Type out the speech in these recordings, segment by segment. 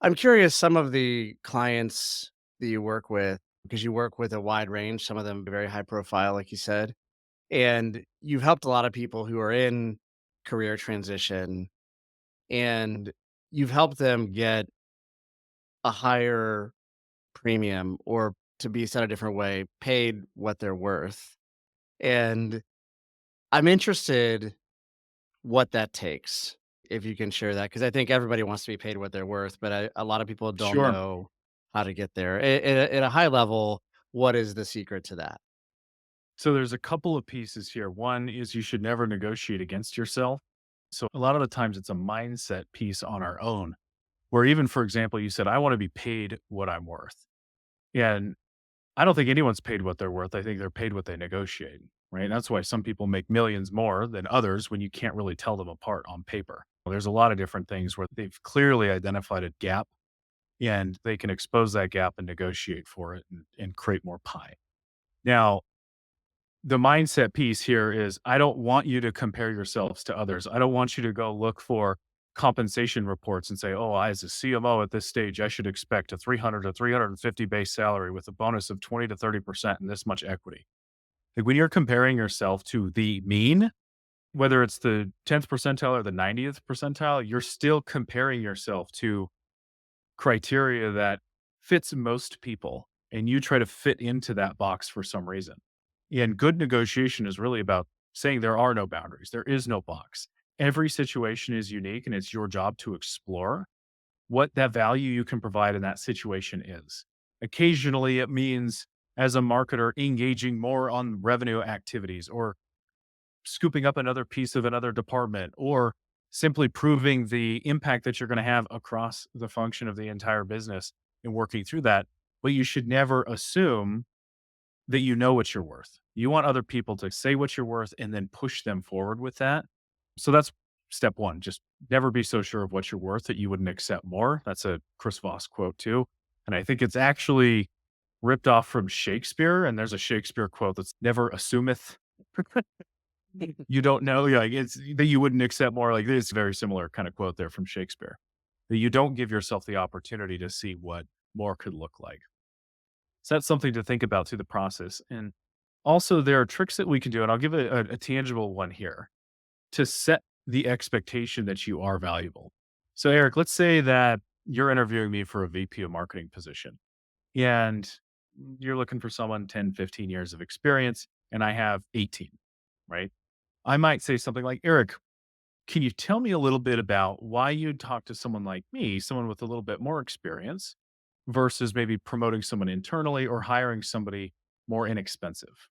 I'm curious, some of the clients that you work with, because you work with a wide range, some of them very high profile, like you said, and you've helped a lot of people who are in career transition, and you've helped them get a higher premium, or to be said a different way, paid what they're worth. And I'm interested what that takes, if you can share that, because I think everybody wants to be paid what they're worth, but a lot of people don't Sure. know how to get there. At a high level, what is the secret to that? So there's a couple of pieces here. One is you should never negotiate against yourself. So a lot of the times it's a mindset piece on our own, where even, for example, you said, I want to be paid what I'm worth. And I don't think anyone's paid what they're worth. I think they're paid what they negotiate, right? That's why some people make millions more than others when you can't really tell them apart on paper. Well, there's a lot of different things where they've clearly identified a gap and they can expose that gap and negotiate for it and create more pie. Now, the mindset piece here is I don't want you to compare yourselves to others. I don't want you to go look for compensation reports and say, oh, I, as a CMO at this stage, I should expect a 300 to 350 base salary with a bonus of 20 to 30% and this much equity. Like when you're comparing yourself to the mean, whether it's the 10th percentile or the 90th percentile, you're still comparing yourself to criteria that fits most people. And you try to fit into that box for some reason. And good negotiation is really about saying there are no boundaries. There is no box. Every situation is unique and it's your job to explore what that value you can provide in that situation is. Occasionally, it means as a marketer engaging more on revenue activities or scooping up another piece of another department or simply proving the impact that you're going to have across the function of the entire business and working through that. But you should never assume that you know what you're worth. You want other people to say what you're worth and then push them forward with that. So that's step one. Just never be so sure of what you're worth that you wouldn't accept more. That's a Chris Voss quote too. And I think it's actually ripped off from Shakespeare. And there's a Shakespeare quote that's never assumeth you don't know. Yeah, like it's that you wouldn't accept more. Like this very similar kind of quote there from Shakespeare. That you don't give yourself the opportunity to see what more could look like. So that's something to think about through the process. And also, there are tricks that we can do, and I'll give a tangible one here to set the expectation that you are valuable. So, Eric, let's say that you're interviewing me for a VP of marketing position, and you're looking for someone 10, 15 years of experience, and I have 18, right? I might say something like, Eric, can you tell me a little bit about why you'd talk to someone like me, someone with a little bit more experience, versus maybe promoting someone internally or hiring somebody more inexpensive?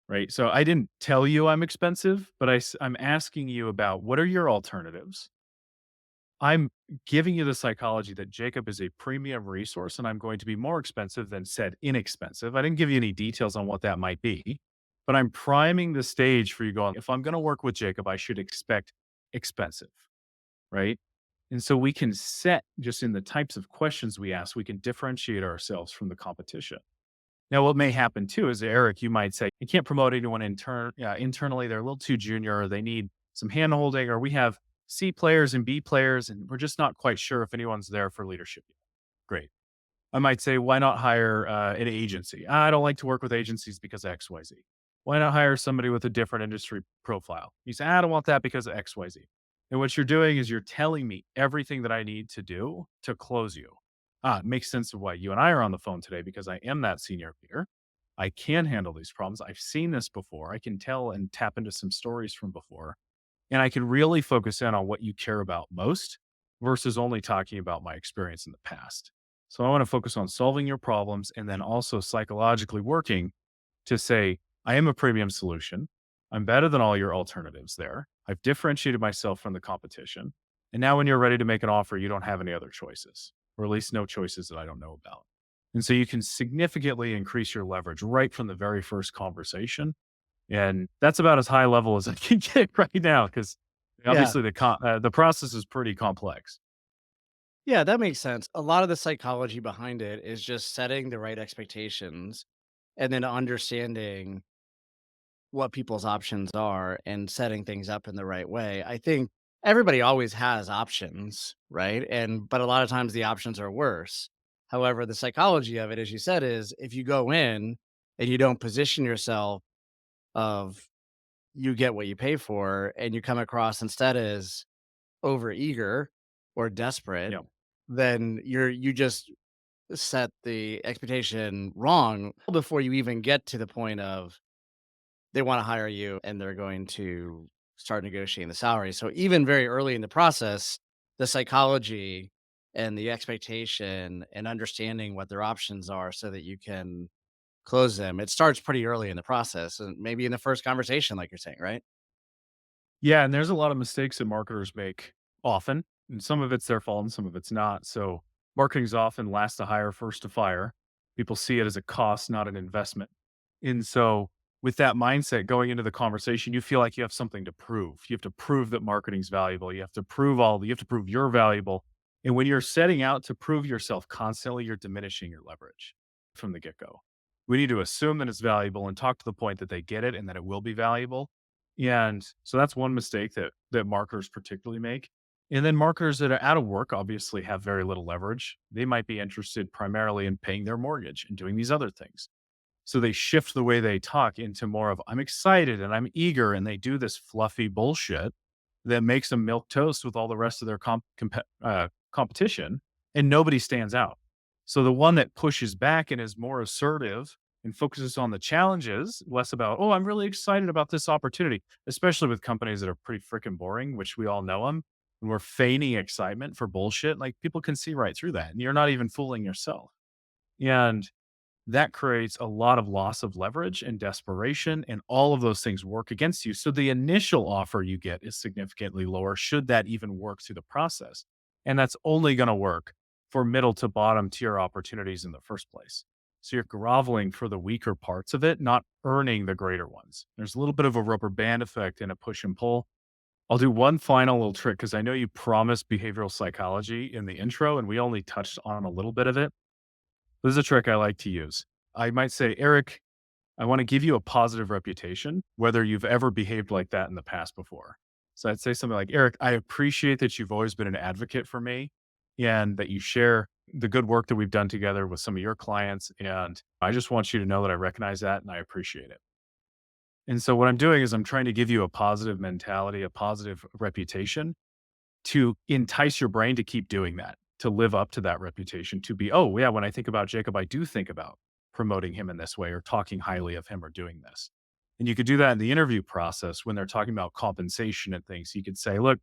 Right. So I didn't tell you I'm expensive, but I'm asking you about what are your alternatives? I'm giving you the psychology that Jacob is a premium resource and I'm going to be more expensive than said inexpensive. I didn't give you any details on what that might be, but I'm priming the stage for you going, if I'm going to work with Jacob, I should expect expensive. Right. And so we can set just in the types of questions we ask, we can differentiate ourselves from the competition. Now, what may happen too is Eric, you might say, you can't promote anyone internally. They're a little too junior, or they need some hand holding, or we have C players and B players, and we're just not quite sure if anyone's there for leadership yet. Great. I might say, why not hire an agency? I don't like to work with agencies because of XYZ. Why not hire somebody with a different industry profile? You say, I don't want that because of XYZ. And what you're doing is you're telling me everything that I need to do to close you. It makes sense of why you and I are on the phone today because I am that senior leader. I can handle these problems. I've seen this before. I can tell and tap into some stories from before. And I can really focus in on what you care about most versus only talking about my experience in the past. So I want to focus on solving your problems and then also psychologically working to say, I am a premium solution. I'm better than all your alternatives there. I've differentiated myself from the competition. And now when you're ready to make an offer, you don't have any other choices, or at least no choices that I don't know about. And so you can significantly increase your leverage right from the very first conversation. And that's about as high level as I can get right now because Yeah. obviously the process is pretty complex. Yeah, that makes sense. A lot of the psychology behind it is just setting the right expectations and then understanding what people's options are and setting things up in the right way. I think everybody always has options, right? But a lot of times the options are worse. However, the psychology of it, as you said, is if you go in and you don't position yourself of you get what you pay for and you come across instead as over eager or desperate, Yeah. then you just set the expectation wrong before you even get to the point of they want to hire you and they're going to start negotiating the salary. So even very early in the process, the psychology and the expectation and understanding what their options are so that you can close them. It starts pretty early in the process and maybe in the first conversation, like you're saying, right? Yeah, and there's a lot of mistakes that marketers make often, and some of it's their fault and some of it's not. So marketing's often last to hire, first to fire. People see it as a cost, not an investment. And so with that mindset going into the conversation, you feel like you have something to prove. You have to prove that marketing's valuable. You have to prove you're valuable. And when you're setting out to prove yourself constantly, you're diminishing your leverage from the get-go. We need to assume that it's valuable and talk to the point that they get it and that it will be valuable, and so that's one mistake that marketers particularly make. And then marketers that are out of work obviously have very little leverage. They might be interested primarily in paying their mortgage and doing these other things. So they shift the way they talk into more of I'm excited and I'm eager, and they do this fluffy bullshit that makes them milk toast with all the rest of their competition, and nobody stands out. So the one that pushes back and is more assertive and focuses on the challenges, less about, oh, I'm really excited about this opportunity, especially with companies that are pretty freaking boring, which we all know them. And we're feigning excitement for bullshit. Like people can see right through that. And you're not even fooling yourself. And that creates a lot of loss of leverage and desperation, and all of those things work against you. So the initial offer you get is significantly lower, should that even work through the process. And that's only going to work for middle to bottom tier opportunities in the first place. So you're groveling for the weaker parts of it, not earning the greater ones. There's a little bit of a rubber band effect and a push and pull. I'll do one final little trick because I know you promised behavioral psychology in the intro, and we only touched on a little bit of it. This is a trick I like to use. I might say, Eric, I want to give you a positive reputation, whether you've ever behaved like that in the past before. So I'd say something like, Eric, I appreciate that you've always been an advocate for me and that you share the good work that we've done together with some of your clients. And I just want you to know that I recognize that and I appreciate it. And so what I'm doing is I'm trying to give you a positive mentality, a positive reputation to entice your brain to keep doing that, to live up to that reputation, to be, oh, yeah, when I think about Jacob, I do think about promoting him in this way or talking highly of him or doing this. And you could do that in the interview process when they're talking about compensation and things. You could say, look,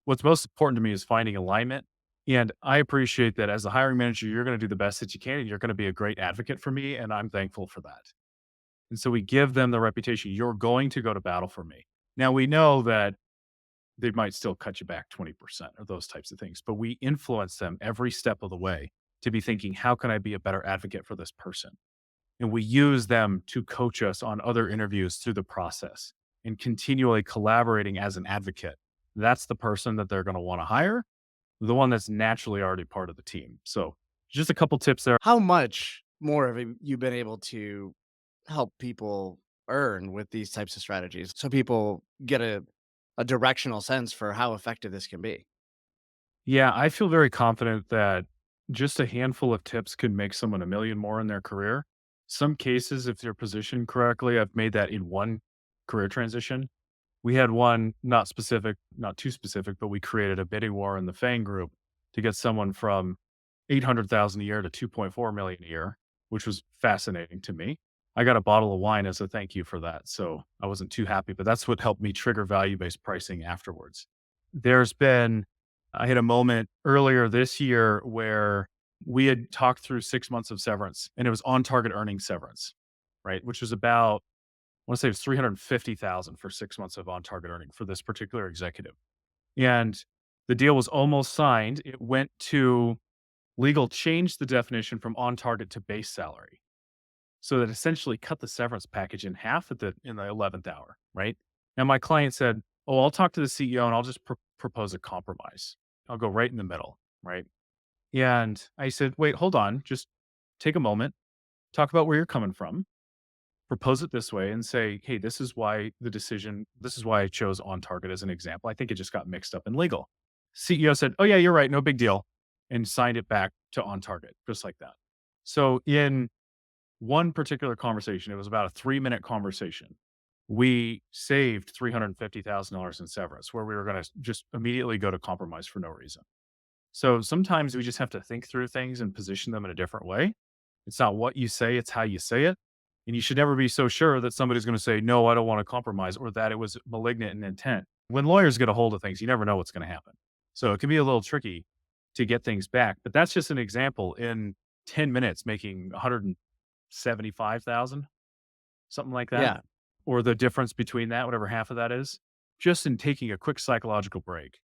what's most important to me is finding alignment. And I appreciate that as a hiring manager, you're going to do the best that you can and you're going to be a great advocate for me. And I'm thankful for that. And so we give them the reputation. You're going to go to battle for me. Now we know that they might still cut you back 20% or those types of things. But we influence them every step of the way to be thinking, how can I be a better advocate for this person? And we use them to coach us on other interviews through the process and continually collaborating as an advocate. That's the person that they're going to want to hire, the one that's naturally already part of the team. So just a couple tips there. How much more have you been able to help people earn with these types of strategies so people get a directional sense for how effective this can be? Yeah, I feel very confident that just a handful of tips could make someone a million more in their career. Some cases, if they're positioned correctly, I've made that in one career transition. We had one not specific, not too specific, but we created a bidding war in the Fang group to get someone from 800,000 a year to 2.4 million a year, which was fascinating to me. I got a bottle of wine as a thank you for that. So I wasn't too happy, but that's what helped me trigger value based pricing afterwards. There's been, I had a moment earlier this year where we had talked through 6 months of severance and it was on target earning severance, right? Which was about, I want to say it was 350,000 for 6 months of on target earning for this particular executive. And the deal was almost signed. It went to legal, changed the definition from on target to base salary. So that essentially cut the severance package in half in the 11th hour, right? Now my client said, "Oh, I'll talk to the CEO and I'll just propose a compromise. I'll go right in the middle," right? And I said, "Wait, hold on. Just take a moment. Talk about where you're coming from. propose it this way and say, hey, this is why I chose On Target as an example. I think it just got mixed up in legal. CEO said, oh, yeah, you're right. No big deal. And signed it back to On Target, just like that. So, in one particular conversation, it was about a 3-minute conversation. We saved $350,000 in severance where we were going to just immediately go to compromise for no reason. So sometimes we just have to think through things and position them in a different way. It's not what you say, it's how you say it. And you should never be so sure that somebody's going to say, no, I don't want to compromise, or that it was malignant in intent. When lawyers get a hold of things, you never know what's going to happen. So it can be a little tricky to get things back. But that's just an example in 10 minutes making 175,000, something like that, Yeah. or the difference between that, whatever half of that is, just in taking a quick psychological break.